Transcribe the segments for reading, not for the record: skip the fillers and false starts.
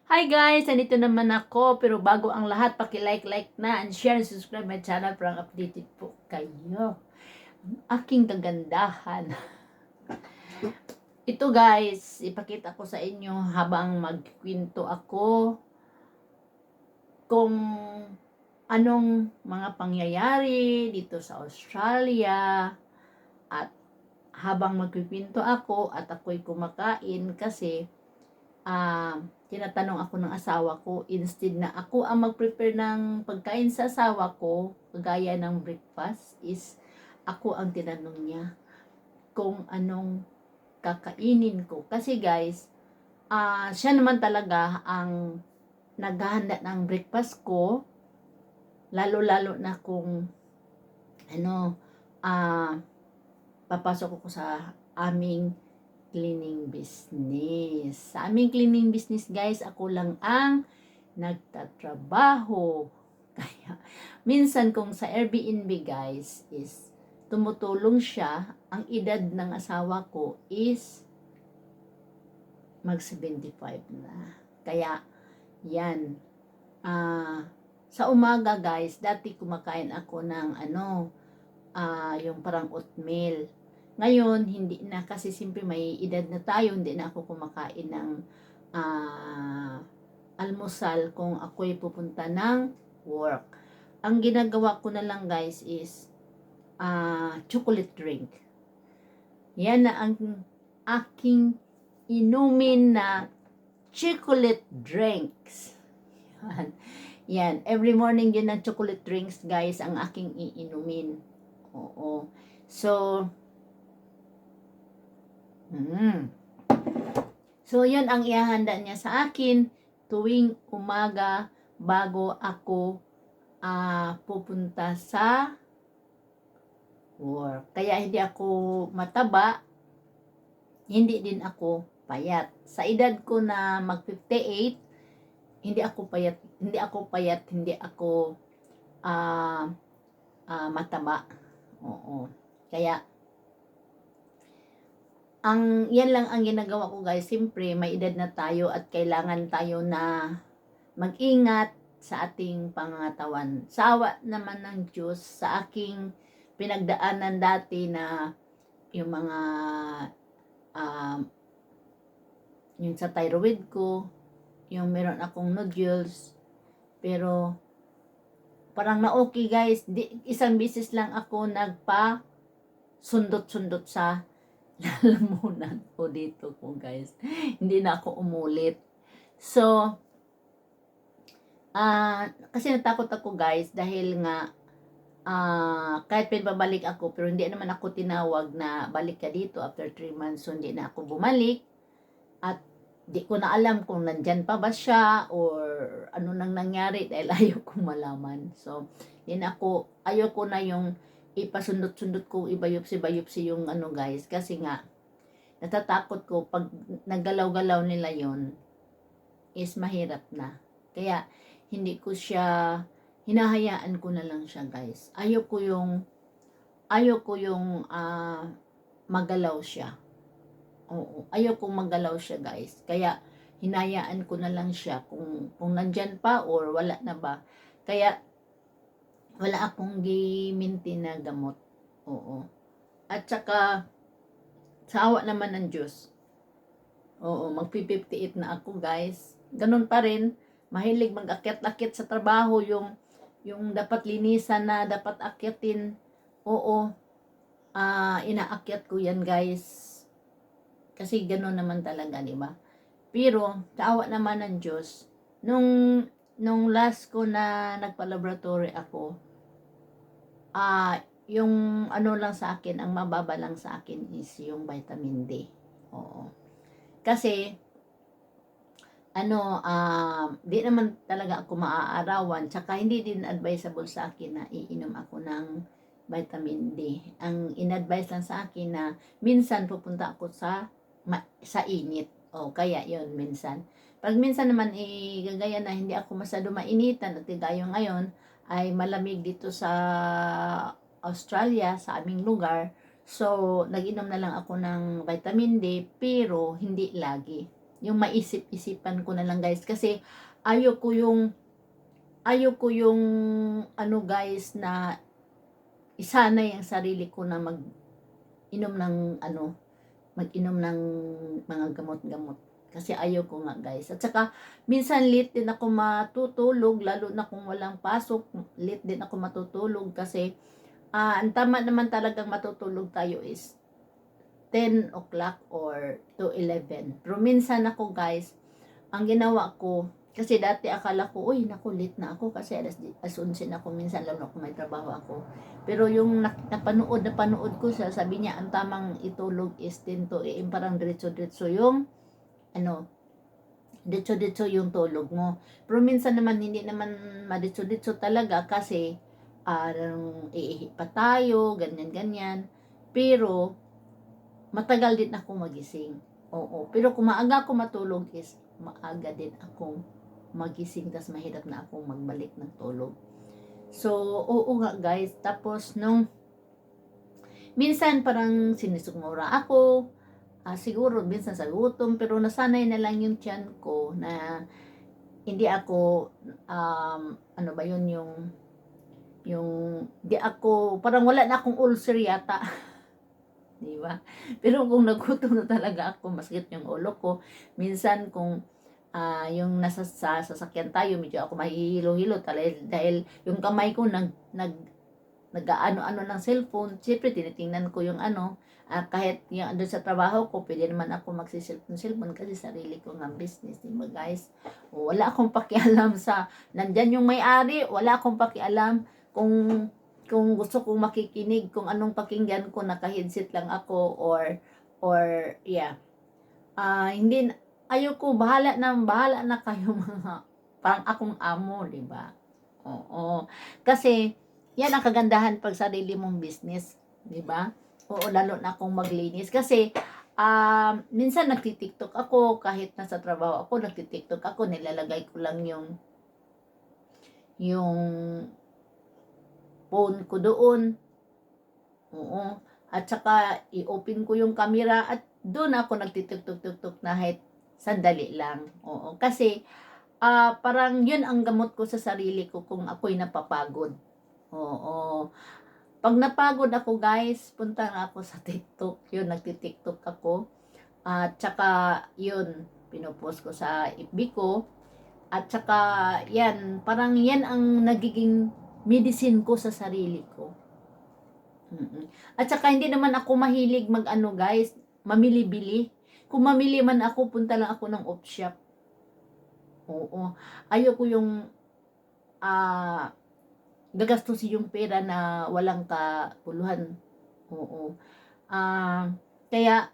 Hi guys! Nandito naman ako, pero bago ang lahat, paki-like na and share and subscribe my channel para updated po kayo. Aking kagandahan. Ito guys, ipakita ko sa inyo habang magkwento ako kung anong mga pangyayari dito sa Australia, at habang magkwento ako at ako'y kumakain kasi tinatanong ako ng asawa ko, instead na ako ang mag-prepare ng pagkain sa asawa ko, kagaya ng breakfast, is ako ang tinanong niya kung anong kakainin ko. Kasi guys, siya naman talaga ang naghahanda ng breakfast ko, lalo-lalo na kung papasok ako sa aming cleaning business. Sa aming cleaning business guys, ako lang ang nagtatrabaho. Kaya minsan kung sa Airbnb guys is tumutulong siya, ang edad ng asawa ko is mag 75 na. Kaya yan. Sa umaga guys, dati kumakain ako ng yung parang oatmeal. Ngayon, hindi na, kasi simple may edad na tayo, hindi na ako kumakain ng almusal kung ako'y pupunta ng work. Ang ginagawa ko na lang guys is chocolate drink. Yan na ang aking inumin na chocolate drinks. Yan. Every morning yun ng chocolate drinks guys ang aking iinumin. Oo. So, So, yun ang ihahanda niya sa akin tuwing umaga bago ako pupunta sa work. Kaya hindi ako mataba, hindi din ako payat. Sa edad ko na mag 58, hindi ako payat, hindi ako mataba. Oo. Kaya yan lang ang ginagawa ko guys. Siyempre may edad na tayo at kailangan tayo na mag-ingat sa ating pangangatawan. Sa awa naman ng Diyos, sa aking pinagdaanan dati na yung mga yung sa thyroid ko, yung meron akong nodules, pero parang na okay guys. Isang bisis lang ako nagpa sundot-sundot sa lalamunan ko dito po guys. Hindi na ako umulit. So, kasi natakot ako guys dahil nga kahit pinabalik ako, pero hindi naman ako tinawag na balik ka dito after 3 months. So, hindi na ako bumalik. At di ko na alam kung nandyan pa ba siya or ano nang nangyari dahil ayaw kong malaman. So, ayaw ko na yung ipasundot-sundot ko, ibayupsi-bayupsi yung guys. Kasi nga, natatakot ko pag naggalaw-galaw nila yon is mahirap na. Kaya, hinahayaan ko na lang siya guys. Ayaw ko yung magalaw siya. Oo, ayaw kong magalaw siya guys. Kaya, hinayaan ko na lang siya kung nandyan pa or wala na ba. Kaya, wala akong gi-maintain na gamot. Oo. At saka, sa awa naman ng Diyos. Oo, magpi-58 na ako guys. Ganun pa rin, mahilig mag-akyat-akyat sa trabaho, yung dapat linisan na dapat akyatin. Oo, inaakyat ko yan guys. Kasi ganun naman talaga, di ba? Pero, sa awa naman ng Diyos, nung last ko na nagpa-laboratory ako, yung lang sa akin, ang mababa lang sa akin is yung vitamin D. Oo. Kasi, di naman talaga ako maaarawan, tsaka hindi din advisable sa akin na iinom ako ng vitamin D. Ang in-advise lang sa akin na minsan pupunta ako sa init. O, kaya yon minsan. Pag minsan naman, gagaya na hindi ako masyado mainitan at gaya ngayon, ay malamig dito sa Australia, sa aming lugar. So, nag-inom na lang ako ng vitamin D, pero hindi lagi. yung maisip-isipan ko na lang guys, kasi ayoko yung ano guys, na isanay ang sarili ko na mag-inom ng mga gamot-gamot. Kasi ayoko nga guys. At saka minsan late din ako matutulog, lalo na kung walang pasok, late din ako matutulog kasi ang tama naman talagang matutulog tayo is 10 o'clock or to 11. Pero minsan ako guys, ang ginawa ko, kasi dati akala ko, uy, naku, late na ako kasi alas 11 na ako minsan, lalo kung may trabaho ako. Pero yung napanood ko siya, sabi niya, ang tamang itulog is 10 to AM, parang diretso-diretso yung, diretso-diretso yung tulog mo. Pero minsan naman, hindi naman madiretso-diretso talaga kasi, iihi pa tayo, ganyan-ganyan. Pero, matagal din ako magising. Oo. Pero kung maaga ako matulog is, maaga din akong magising, tas mahirap na akong magbalik ng tulog. So, oo nga guys. Tapos, minsan parang sinisugmura ako, siguro minsan sa gutom, pero nasanay na lang yung tiyan ko na hindi ako, ano ba yun, di ako, parang wala na akong ulcer yata. Di ba? Pero kung nagutom na talaga ako, masakit yung ulo ko. Minsan kung yung nasa sasakyan tayo, medyo ako mahihilo-hilo dahil yung kamay ko nag-ano-ano ng cellphone. Siyempre, tinitingnan ko yung kahit yung doon sa trabaho ko, pwede naman ako magsiselfon kasi sarili ko nga business, di ba guys? Wala akong pakialam nandyan yung may-ari, wala akong pakialam kung gusto kong makikinig, kung anong pakinggan ko, naka-headset lang ako or yeah. Hindi, ayoko, bahala na kayo mga, parang akong amo, di ba? Oo. Kasi, yan ang kagandahan pag sarili mong business, di ba? Oo, lalo na akong maglinis. Kasi, minsan nagtitiktok ako, kahit nasa trabaho ako, nagtitiktok ako, nilalagay ko lang yung phone ko doon. Oo. At saka, i-open ko yung camera at doon ako nagtituktok-tuktok na kahit sandali lang. Oo. Kasi, parang yun ang gamot ko sa sarili ko kung ako'y napapagod. Oo. Pag napagod ako guys, punta na ako sa TikTok. Yun, nagtitiktok ako. At saka, yun, pinupost ko sa FB ko. At saka, yan, parang yan ang nagiging medicine ko sa sarili ko. At saka, hindi naman ako mahilig guys, mamili-bili. Kung mamili man ako, punta lang ako ng off shop. Oo. Ayoko yung, gagastusin yung pera na walang kapuluhan. Oo. Kaya,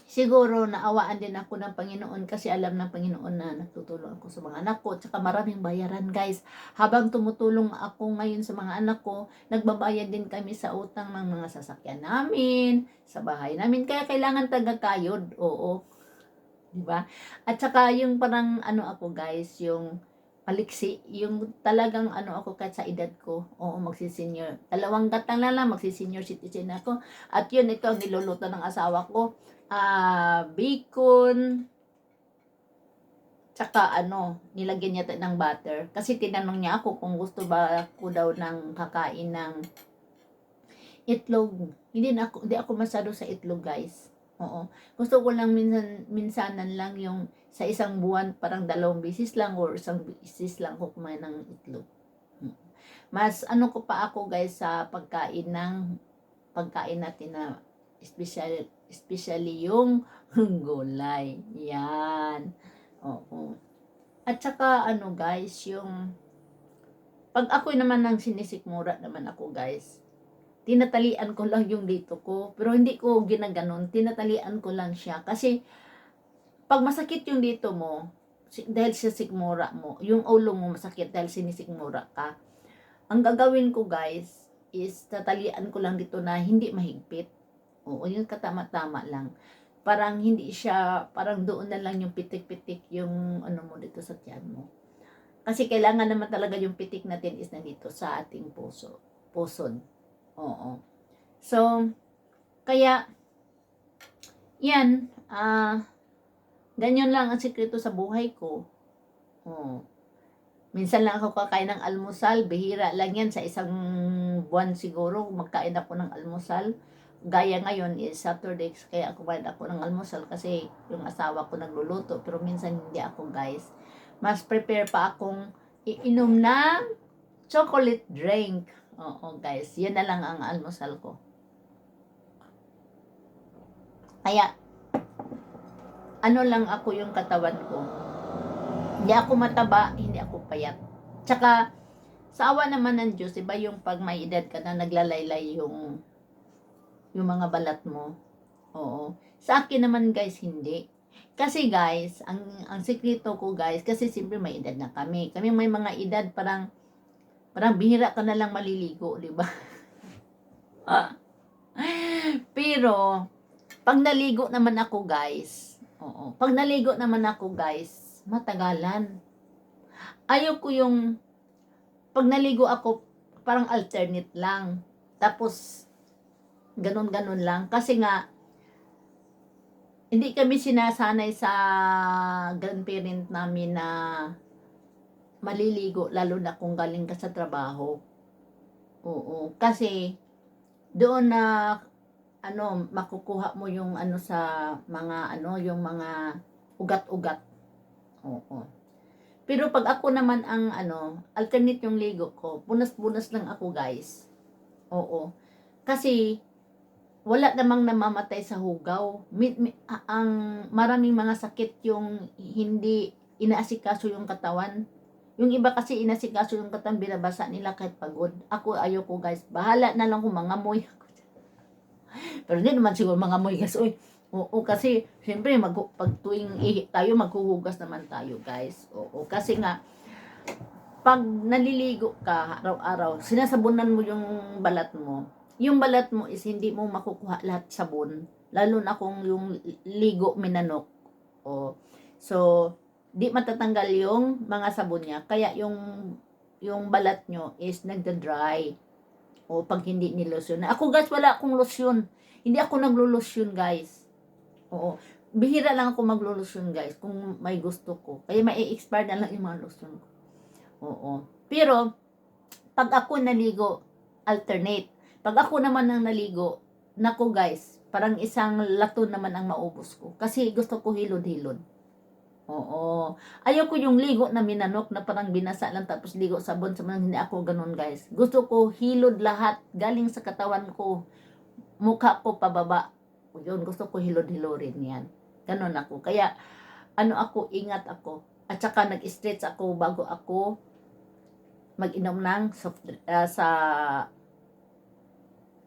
siguro naawaan din ako ng Panginoon kasi alam ng Panginoon na nagtutulong ako sa mga anak ko, tsaka maraming bayaran guys. Habang tumutulong ako ngayon sa mga anak ko, nagbabayad din kami sa utang ng mga sasakyan namin, sa bahay namin, kaya kailangan tagakayod. Oo, di ba? At saka yung parang ako guys, yung paliksi, yung talagang ako kahit sa edad ko, oo, magsisenior. 2 gatang lang magsisenior citizen ako. At yun, ito ang niluluto ng asawa ko. Bacon, tsaka nilagyan niya ng butter. Kasi tinanong niya ako kung gusto ba ko daw ng kakain ng itlog. Hindi ako masyado sa itlog guys. Oo. Gusto ko lang minsanan lang yung sa isang buwan, parang 2 beses lang or 1 beses lang ko kumain ng itlog. Mas ko pa ako guys sa pagkain natin na especially yung gulay. Yan. Oo. At saka guys, yung pag ako naman ng sinisikmura naman ako guys, tinatalian ko lang yung dito ko. Pero hindi ko ginaganon, tinatalian ko lang siya. Kasi pag masakit yung dito mo, dahil sa sikmura mo, yung ulo mo masakit dahil sinisikmura ka, ang gagawin ko guys, is tatalian ko lang dito na hindi mahigpit. Oo, yung katama-tama lang. Parang hindi siya, parang doon na lang yung pitik-pitik yung mo dito sa tiyan mo. Kasi kailangan naman talaga yung pitik natin is nandito sa ating pusod. Oo. So, kaya, yan, Ganyan lang ang sikreto sa buhay ko. Oh. Minsan lang ako kakain ng almusal, bihira lang yan sa isang buwan siguro magkain ako ng almusal. Gaya ngayon is Saturday, kaya kumain ako ng almusal kasi yung asawa ko nagluluto, pero minsan hindi ako guys. Mas prepare pa akong iinom ng chocolate drink. Oo guys, yun na lang ang almusal ko. Kaya, ano lang ako yung katawan ko. Hindi ako mataba, hindi ako payat. Tsaka, sa awa naman ng Diyos, iba yung pag may edad ka na naglalaylay yung mga balat mo. Oo. Sa akin naman guys, hindi. Kasi guys, ang sekreto ko guys, kasi siyempre may edad na kami. Kami may mga edad parang bihira ka na lang maliligo, di ba? Pero, pag naligo naman ako guys, oo, pag naligo naman ako guys, matagalan. Ayaw ko yung, pag naligo ako, parang alternate lang. Tapos, ganun-ganun lang. Kasi nga, hindi kami sinasanay sa grandparent namin na maliligo, lalo na kung galing ka sa trabaho. Oo, kasi, doon na makukuha mo yung sa mga yung mga ugat-ugat. Oo. Pero pag ako naman ang alternate yung ligo ko, punas-punas lang ako guys. Oo. Kasi wala namang namamatay sa hugaw. Ang maraming mga sakit yung hindi inaasikaso yung katawan. Yung iba kasi inasikaso yung katawan, binabasa nila kahit pagod. Ako ayoko guys. Bahala na lang kung mangamoy. Pero hindi naman siguro mga moy guys. Uy, oo, kasi siyempre pag tuwing ihi tayo, maghuhugas naman tayo guys. Oo, kasi nga, pag naliligo ka araw-araw, sinasabunan mo yung balat mo. Yung balat mo is hindi mo makukuha lahat sabon. Lalo na kung yung ligo minanok. O, so, di matatanggal yung mga sabon niya. Kaya yung balat nyo is nagda-dry. O pag hindi nilotion. Ako guys, wala akong lotion. Hindi ako naglo-lotion guys. Oo. Bihira lang ako maglo-lotion guys kung may gusto ko. Kaya may expire na lang yung mga lotion ko. Oo. Pero, pag ako naligo, alternate. Pag ako naman ang naligo, nako guys, parang isang laton naman ang maubos ko. Kasi gusto ko hilod-hilod. Oo. Ayoko yung ligo na minanok na parang binasa lang tapos ligo sabon sa hindi ako ganun guys. Gusto ko hilod lahat galing sa katawan ko. Mukha ko pababa. Yun, gusto ko hilod-hilorin yan. Ganun ako. Kaya ingat ako. At saka nag-stretch ako bago ako mag-inom ng sa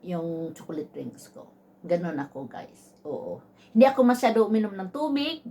yung chocolate drinks ko. Ganun ako guys. Oo. Hindi ako masyado uminom ng tubig.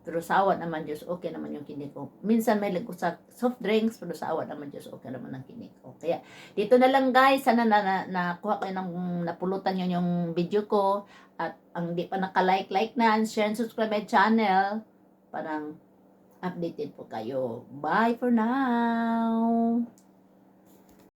Pero sa awa naman Diyos, okay naman yung kinig ko. Minsan may ko sa soft drinks, pero sa awa naman Diyos, okay naman ang kinig ko. Kaya, dito na lang guys, sana nakuha kayo ng napulutan nyo yung video ko. At ang di pa naka-like na, share and subscribe my channel. Parang updated po kayo. Bye for now!